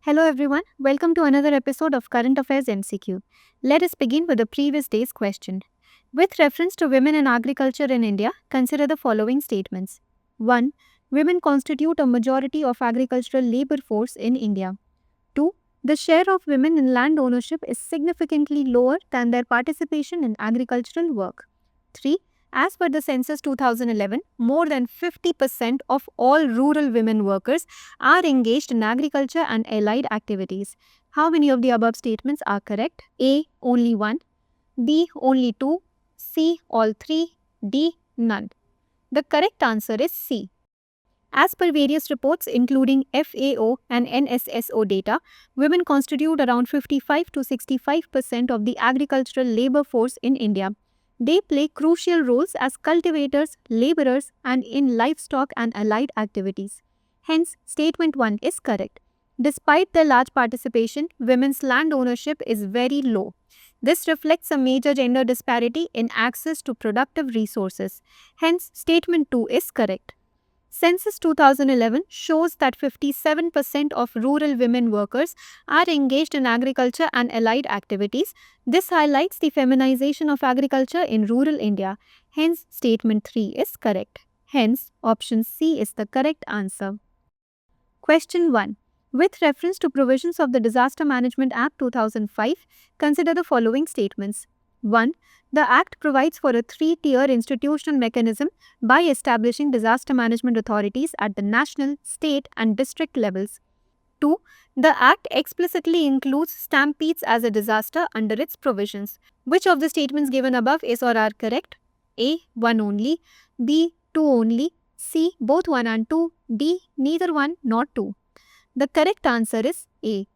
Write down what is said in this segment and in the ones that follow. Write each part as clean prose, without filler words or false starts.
Hello everyone, welcome to another episode of Current Affairs MCQ. Let us begin with the previous day's question. With reference to women in agriculture in India, consider the following statements. 1. Women constitute a majority of agricultural labor force in India. 2. The share of women in land ownership is significantly lower than their participation in agricultural work. 3. As per the census 2011, more than 50% of all rural women workers are engaged in agriculture and allied activities. How many of the above statements are correct? A. Only 1. B. Only 2. C. All 3. D. None. The correct answer is C. As per various reports, including FAO and NSSO data, women constitute around 55 to 65% of the agricultural labor force in India. They play crucial roles as cultivators, laborers, and in livestock and allied activities. Hence, statement 1 is correct. Despite their large participation, women's land ownership is very low. This reflects a major gender disparity in access to productive resources. Hence, statement 2 is correct. Census 2011 shows that 57% of rural women workers are engaged in agriculture and allied activities. This highlights the feminization of agriculture in rural India. Hence, statement 3 is correct. Hence, option C is the correct answer. Question 1. With reference to provisions of the Disaster Management Act 2005, consider the following statements. 1. The Act provides for a three-tier institutional mechanism by establishing disaster management authorities at the national, state, and district levels. 2. The Act explicitly includes stampedes as a disaster under its provisions. Which of the statements given above is or are correct? A. 1 only. B. 2 only. C. Both 1 and 2. D. Neither 1 nor 2. The correct answer is A.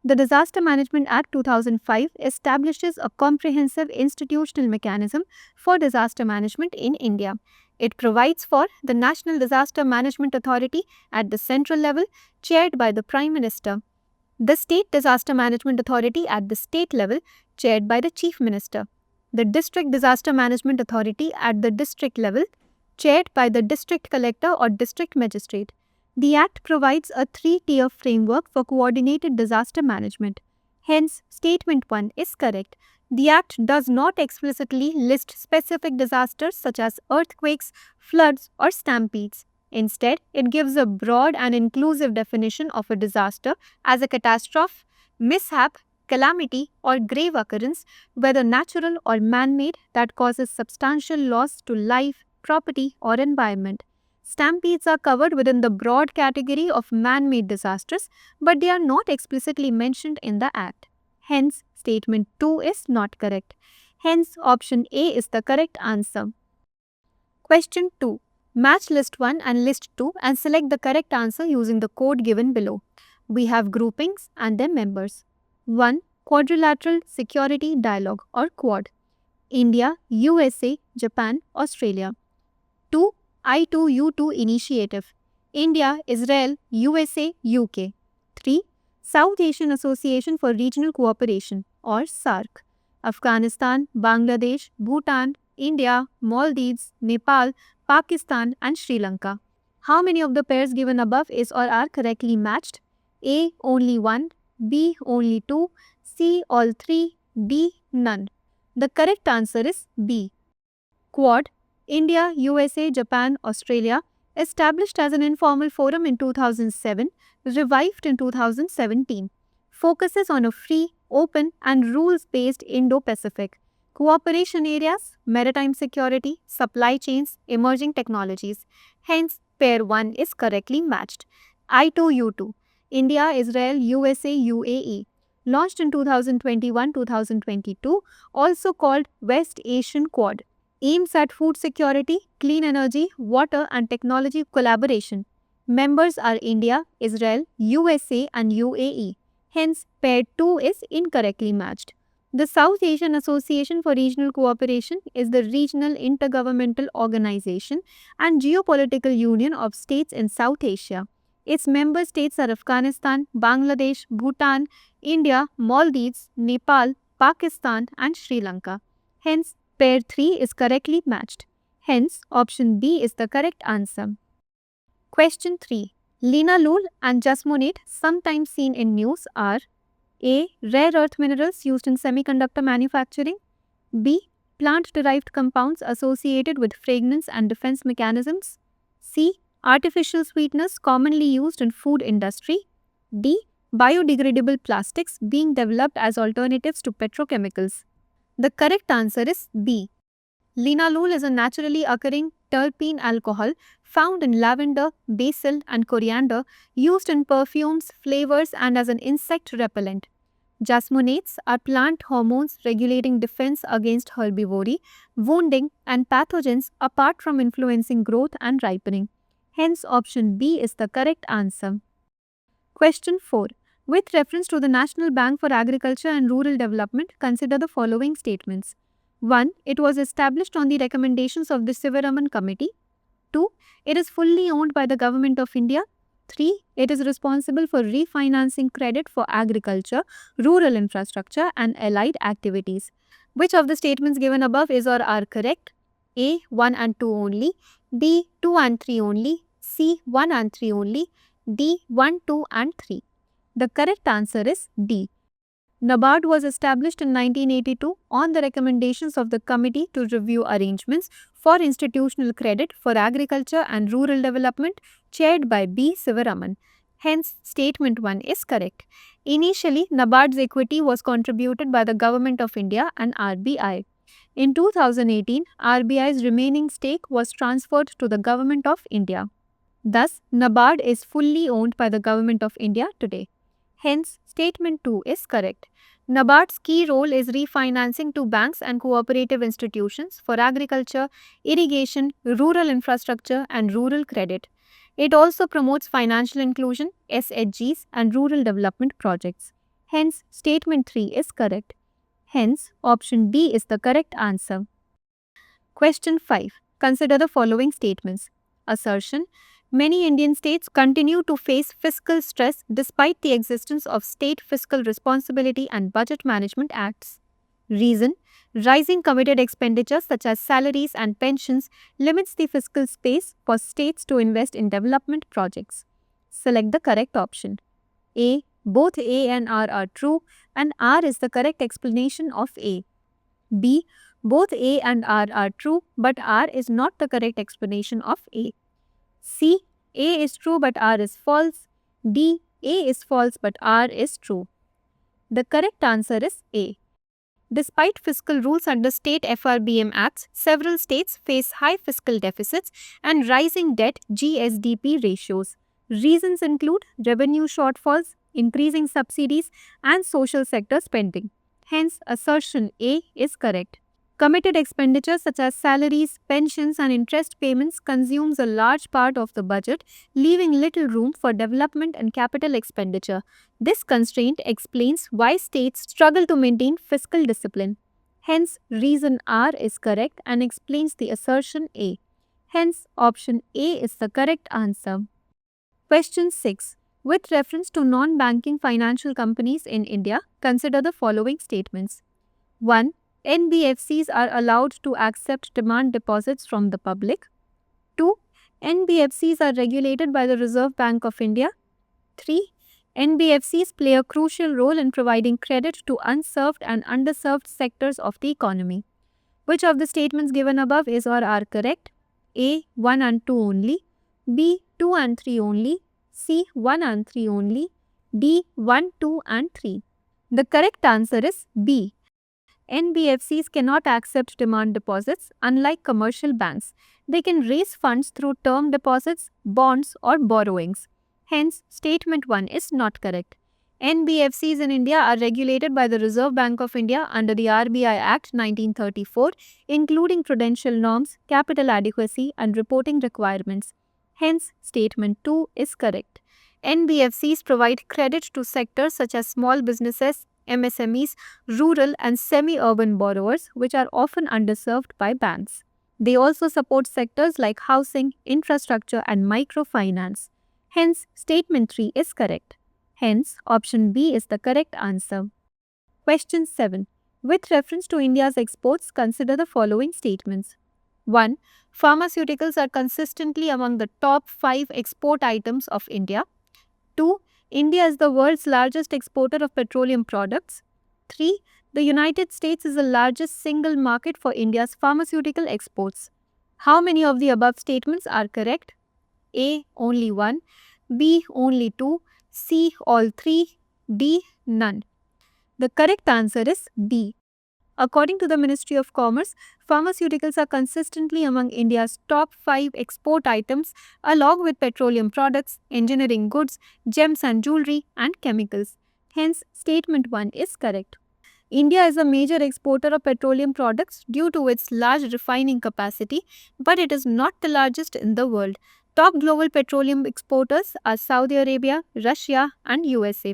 The Disaster Management Act 2005 establishes a comprehensive institutional mechanism for disaster management in India. It provides for the National Disaster Management Authority at the central level, chaired by the Prime Minister. The State Disaster Management Authority at the state level, chaired by the Chief Minister. The District Disaster Management Authority at the district level, chaired by the District Collector or District Magistrate. The Act provides a three-tier framework for coordinated disaster management. Hence, statement 1 is correct. The Act does not explicitly list specific disasters such as earthquakes, floods, or stampedes. Instead, it gives a broad and inclusive definition of a disaster as a catastrophe, mishap, calamity, or grave occurrence, whether natural or man-made, that causes substantial loss to life, property, or environment. Stampedes are covered within the broad category of man-made disasters, but they are not explicitly mentioned in the Act. Hence, statement 2 is not correct. Hence, option A is the correct answer. Question 2. Match list 1 and list 2 and select the correct answer using the code given below. We have groupings and their members. 1. Quadrilateral Security Dialogue or Quad. India, USA, Japan, Australia. 2. I2U2 Initiative. India, Israel, USA, UK. 3. South Asian Association for Regional Cooperation or SAARC. Afghanistan, Bangladesh, Bhutan, India, Maldives, Nepal, Pakistan and Sri Lanka. How many of the pairs given above is or are correctly matched? A. Only 1. B. Only 2. C. All 3. D. None. The correct answer is B. Quad. India, USA, Japan, Australia, established as an informal forum in 2007, revived in 2017, focuses on a free, open and rules-based Indo-Pacific. Cooperation areas, maritime security, supply chains, emerging technologies. Hence, pair 1 is correctly matched. I2U2, India, Israel, USA, UAE. Launched in 2021-2022, also called West Asian Quad. Aims at food security, clean energy, water and technology collaboration. Members are India, Israel, USA and UAE. Hence, pair 2 is incorrectly matched. The South Asian Association for Regional Cooperation is the regional intergovernmental organization and geopolitical union of states in South Asia. Its member states are Afghanistan, Bangladesh, Bhutan, India, Maldives, Nepal, Pakistan and Sri Lanka. Hence, pair 3 is correctly matched. Hence, option B is the correct answer. Question 3. Linalool and jasmonate, sometimes seen in news, are A. Rare earth minerals used in semiconductor manufacturing. B. Plant-derived compounds associated with fragrance and defense mechanisms. C. Artificial sweeteners commonly used in food industry. D. Biodegradable plastics being developed as alternatives to petrochemicals. The correct answer is B. Linalool is a naturally occurring terpene alcohol found in lavender, basil, and coriander, used in perfumes, flavors, and as an insect repellent. Jasmonates are plant hormones regulating defense against herbivory, wounding, and pathogens apart from influencing growth and ripening. Hence, option B is the correct answer. Question 4. With reference to the National Bank for Agriculture and Rural Development, consider the following statements. 1. It was established on the recommendations of the Sivaraman Committee. 2. It is fully owned by the Government of India. 3. It is responsible for refinancing credit for agriculture, rural infrastructure, and allied activities. Which of the statements given above is or are correct? A. 1 and 2 only. B. 2 and 3 only. C. 1 and 3 only. D. 1, 2, and 3. The correct answer is D. NABARD was established in 1982 on the recommendations of the Committee to Review Arrangements for Institutional Credit for Agriculture and Rural Development, chaired by B. Sivaraman. Hence, statement 1 is correct. Initially, NABARD's equity was contributed by the Government of India and RBI. In 2018, RBI's remaining stake was transferred to the Government of India. Thus, NABARD is fully owned by the Government of India today. Hence, statement 2 is correct. NABARD's key role is refinancing to banks and cooperative institutions for agriculture, irrigation, rural infrastructure, and rural credit. It also promotes financial inclusion, SHGs, and rural development projects. Hence, statement 3 is correct. Hence, option B is the correct answer. Question 5. Consider the following statements. Assertion: many Indian states continue to face fiscal stress despite the existence of State Fiscal Responsibility and Budget Management Acts. Reason: rising committed expenditures such as salaries and pensions limits the fiscal space for states to invest in development projects. Select the correct option. A. Both A and R are true, and R is the correct explanation of A. B. Both A and R are true, but R is not the correct explanation of A. C. A is true but R is false. D. A is false but R is true. The correct answer is A. Despite fiscal rules under state FRBM acts, several states face high fiscal deficits and rising debt GSDP ratios. Reasons include revenue shortfalls, increasing subsidies, and social sector spending. Hence, assertion A is correct. Committed expenditures such as salaries, pensions, and interest payments consumes a large part of the budget, leaving little room for development and capital expenditure. This constraint explains why states struggle to maintain fiscal discipline. Hence, reason R is correct and explains the assertion A. Hence, option A is the correct answer. Question 6. With reference to non-banking financial companies in India, consider the following statements. 1. NBFCs are allowed to accept demand deposits from the public. 2. NBFCs are regulated by the Reserve Bank of India. 3. NBFCs play a crucial role in providing credit to unserved and underserved sectors of the economy. Which of the statements given above is or are correct? A. 1 and 2 only. B. 2 and 3 only. C. 1 and 3 only. D. 1, 2 and 3. The correct answer is B. NBFCs cannot accept demand deposits unlike commercial banks. They can raise funds through term deposits, bonds, or borrowings. Hence, statement 1 is not correct. NBFCs in India are regulated by the Reserve Bank of India under the RBI Act 1934, including prudential norms, capital adequacy, and reporting requirements. Hence, statement 2 is correct. NBFCs provide credit to sectors such as small businesses, MSMEs, rural and semi-urban borrowers, which are often underserved by banks. They also support sectors like housing, infrastructure, and microfinance. Hence, statement 3 is correct. Hence, option B is the correct answer. Question 7. With reference to India's exports, consider the following statements. 1. Pharmaceuticals are consistently among the top 5 export items of India. 2. India is the world's largest exporter of petroleum products. 3. The United States is the largest single market for India's pharmaceutical exports. How many of the above statements are correct? A. Only 1. B. Only 2. C. All 3. D. None. The correct answer is D. According to the Ministry of Commerce, pharmaceuticals are consistently among India's top 5 export items, along with petroleum products, engineering goods, gems and jewelry, and chemicals. Hence, statement 1 is correct. India is a major exporter of petroleum products due to its large refining capacity, but it is not the largest in the world. Top global petroleum exporters are Saudi Arabia, Russia, and USA.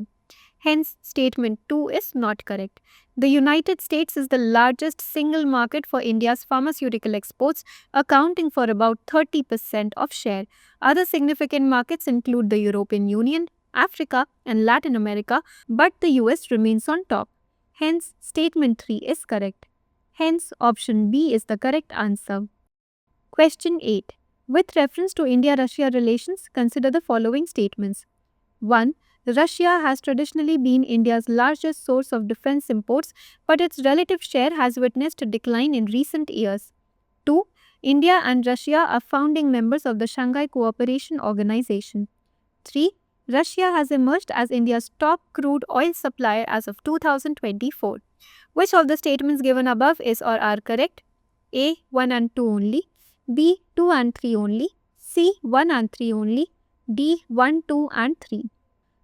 Hence, statement 2 is not correct. The United States is the largest single market for India's pharmaceutical exports, accounting for about 30% of share. Other significant markets include the European Union, Africa, and Latin America, but the US remains on top. Hence, statement 3 is correct. Hence, option B is the correct answer. Question 8. With reference to India-Russia relations, consider the following statements. 1. Russia has traditionally been India's largest source of defense imports, but its relative share has witnessed a decline in recent years. 2. India and Russia are founding members of the Shanghai Cooperation Organization. 3. Russia has emerged as India's top crude oil supplier as of 2024. Which of the statements given above is or are correct? A. 1 and 2 only. B. 2 and 3 only. C. 1 and 3 only. D. 1, 2 and 3.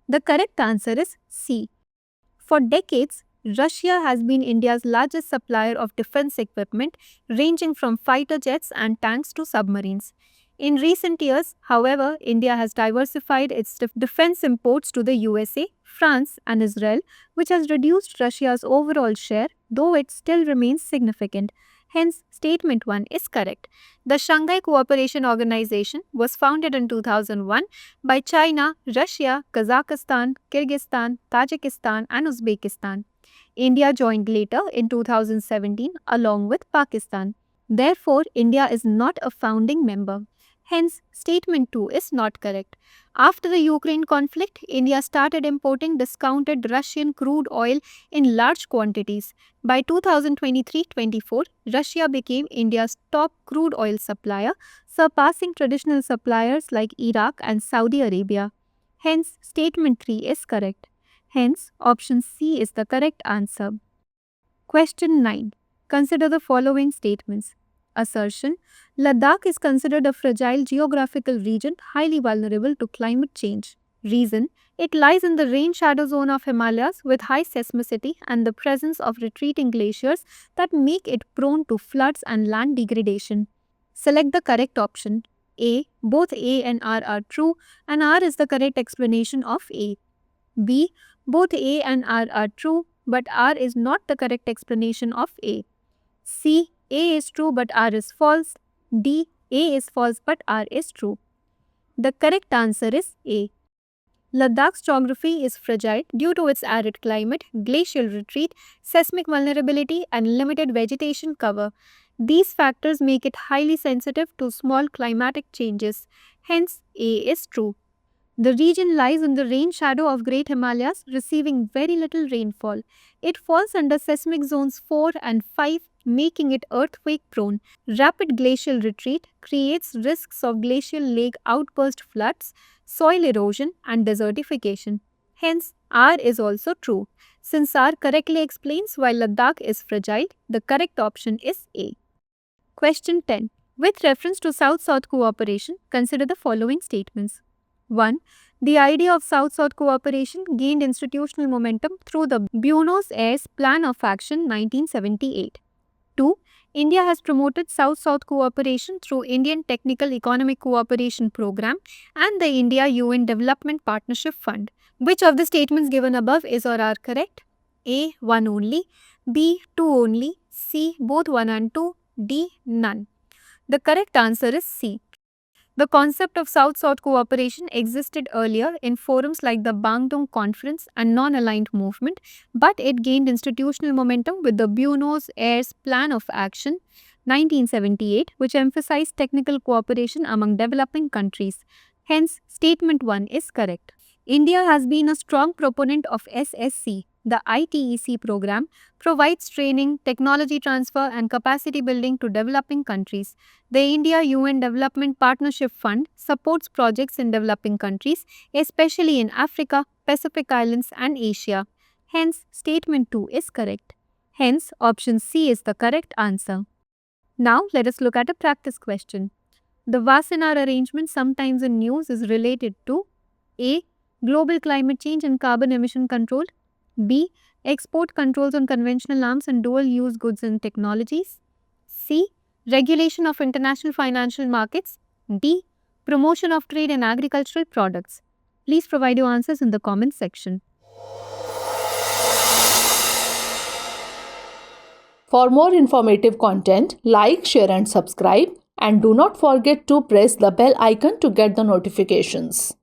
The correct answer is C. For decades, Russia has been India's largest supplier of defense equipment, ranging from fighter jets and tanks to submarines. In recent years, however, India has diversified its defense imports to the USA, France, and Israel, which has reduced Russia's overall share, though it still remains significant. Hence, statement 1 is correct. The Shanghai Cooperation Organization was founded in 2001 by China, Russia, Kazakhstan, Kyrgyzstan, Tajikistan, and Uzbekistan. India joined later in 2017 along with Pakistan. Therefore, India is not a founding member. Hence, statement 2 is not correct. After the Ukraine conflict, India started importing discounted Russian crude oil in large quantities. By 2023-24, Russia became India's top crude oil supplier, surpassing traditional suppliers like Iraq and Saudi Arabia. Hence, statement 3 is correct. Hence, option C is the correct answer. Question 9. Consider the following statements. Assertion: Ladakh is considered a fragile geographical region highly vulnerable to climate change. Reason: it lies in the rain shadow zone of Himalayas with high seismicity and the presence of retreating glaciers that make it prone to floods and land degradation. Select the correct option. A. Both A and R are true, and R is the correct explanation of A. B. Both A and R are true, but R is not the correct explanation of A. C. A is true but R is false. D. A is false but R is true. The correct answer is A. Ladakh's geography is fragile due to its arid climate, glacial retreat, seismic vulnerability, and limited vegetation cover. These factors make it highly sensitive to small climatic changes. Hence, A is true. The region lies in the rain shadow of Great Himalayas, receiving very little rainfall. It falls under seismic zones 4 and 5, making it earthquake-prone. Rapid glacial retreat creates risks of glacial lake outburst floods, soil erosion, and desertification. Hence, R is also true. Since R correctly explains why Ladakh is fragile, the correct option is A. Question 10. With reference to South-South cooperation, consider the following statements. 1. The idea of South-South cooperation gained institutional momentum through the Buenos Aires Plan of Action 1978. 2. India has promoted South-South cooperation through Indian Technical Economic Cooperation Program and the India-UN Development Partnership Fund. Which of the statements given above is or are correct? A. 1 only. B. 2 only. C. Both 1 and 2. D. None. The correct answer is C. The concept of South-South cooperation existed earlier in forums like the Bandung Conference and Non-Aligned Movement, but it gained institutional momentum with the Buenos Aires Plan of Action, 1978, which emphasized technical cooperation among developing countries. Hence, statement 1 is correct. India has been a strong proponent of SSC. The ITEC program provides training, technology transfer, and capacity building to developing countries. The India UN Development Partnership Fund supports projects in developing countries, especially in Africa, Pacific Islands, and Asia. Hence, statement 2 is correct. Hence, option C is the correct answer. Now, let us look at a practice question. The Wassenaar arrangement, sometimes in news, is related to A. Global climate change and carbon emission control. B. Export controls on conventional arms and dual-use goods and technologies. C. Regulation of international financial markets. D. Promotion of trade in agricultural products. Please provide your answers in the comment section. For more informative content, like, share and subscribe, and do not forget to press the bell icon to get the notifications.